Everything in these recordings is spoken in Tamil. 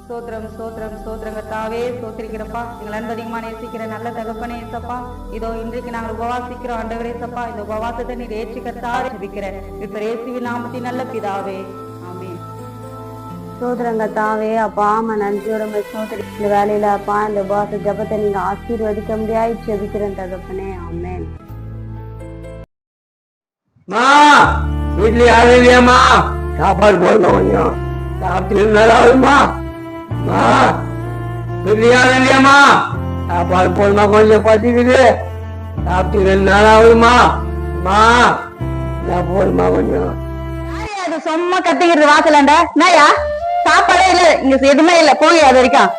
ஸ்தோத்திரம் ஸ்தோத்திரம் ஸ்தோத்திரம் கர்த்தாவே ஸ்தோத்திரிக்கிறப்பா. எங்கள் அன்பு அதிகமாக நேசிக்கிற நல்ல தகப்பனே ஏசப்பா. இதோ இன்றைக்கு நாங்கள் உபவாசிக்கிறோம் ஆண்டவரே ஏசப்பா. இந்த உபவாசத்தை நீர் ஏற்றி கர்த்தாவே ஜெபிக்கிறேன் இப்ப இயேசுவின் நாமத்தின் நல்ல பிதாவே ஆமென். ஸ்தோத்திரம் கர்த்தாவே அப்பா நன்றியோட ஸ்தோத்திரி. இந்த வேலையில அப்பா இந்த உபவாச ஜபத்தை நீங்க ஆசீர்வதிக்க முடியாது ஜெபிக்கிறேன் தகப்பனே ஆமென். வீட்டுல யாரும் இல்லையாம்மா? சாப்பாடு போடுங்க கொஞ்சம் சாப்பிட்டு நல்லாவுமா? வீட்டுல யாரும் இல்லையாம்மா? சாப்பாடு போடுமா கொஞ்சம் பசிக்குது சாப்பிட்டு 2 நாள் ஆகுதுமா? போடுமா கொஞ்சம். அது சும்மா கத்திக்கிறது வாசலாண்ட என்னயா? சாப்பாடே இல்ல இங்க எதுவுமே இல்ல போய் அது வரைக்கும்.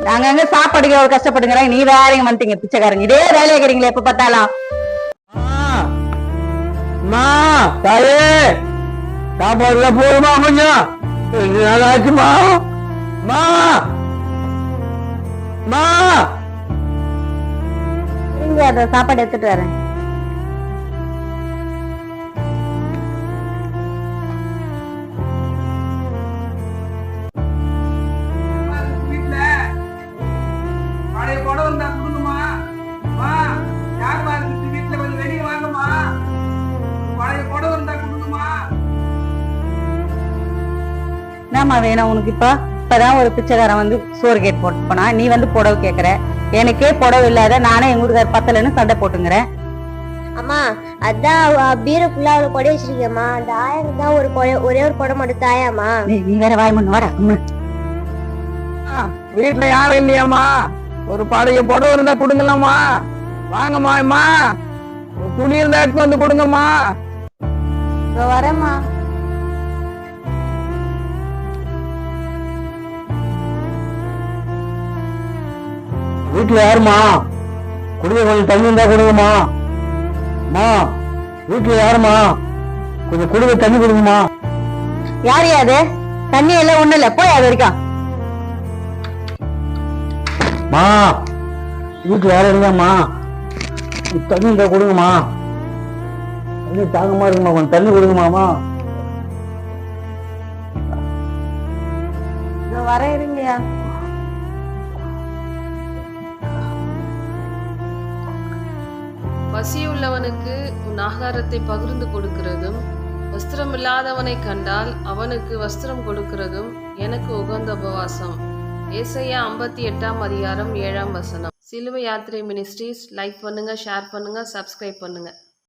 நாங்க அங்க சாப்பாடுக்கு ஒரு கஷ்டப்படுங்கிறோம். நீ வேற வந்துட்டீங்க பிச்சைக்காரங்க இதே வேலையை இருக்கிறீங்களே எப்ப பார்த்தாலும். தாயே சாப்பாடுல போடுமா கொஞ்சம் 2 நாள் ஆச்சுமா? இங்க அத சாப்பாடு எடுத்துட்டு வரேன். என்னம்மா வேணும் உனக்கு? இப்பதான் ஒரு பிச்சைக்காரன் வந்து சோறு கேட்டு போட்டு போனா நீ வந்து புடவை கேக்குற. எனக்கே புடவை இல்லாத நானே எங்க வீட்டுக்கார பத்தலன்னு சண்டை போட்டுங்கிறேன். அம்மா அதான் பீரோ ஃபுல்லா அவ்வளவு கொடை வச்சிருக்கேம்மா. அந்த ஆயிரம் தான் ஒரே ஒரு கொடை மட்டும் தாயாமா. நீ வேற வாய் மண்ணு வாடா. வீட்டுல யாரும் இல்லையாம்மா? ஒரு பழைய புடவை இருந்தா கொடுங்கலாமா? வாங்கம்மா துணி இருந்தா எடுத்து வந்து கொடுங்கம்மா. வரேம்மா. வீட்டுல யாருமா? குடிக்க கொஞ்சம் தண்ணி இருந்தா கொடுங்கம்மா. வீட்டுல யாருமா? கொஞ்சம் குடிக்க தண்ணி கொடுங்கம்மா. யாரு அது? தண்ணி எல்லாம் ஒண்ணு இல்ல போய் அது வரைக்கும். வீட்டுல யாரும் இல்லையாம்மா? தண்ணி இருந்தா கொடுங்கம்மா. தண்ணி தாங்கமா இருக்குமா? கொஞ்சம் தண்ணி கொடுங்கம்மா. வர இருங்கயா. பசியுள்ளவனுக்கு உன் ஆகாரத்தை பகிர்ந்து கொடுக்கிறதும் வஸ்திரமில்லாதவனை கண்டால் அவனுக்கு வஸ்திரம் கொடுக்கிறதும் எனக்கு உகந்த உபவாசம். ஏசாயா 58ஆம் அதிகாரம் 7ஆம் வசனம். சிலுவை யாத்திரை மினிஸ்ட்ரீஸ் லைக் பண்ணுங்க, ஷேர் பண்ணுங்க, சப்ஸ்கிரைப் பண்ணுங்க.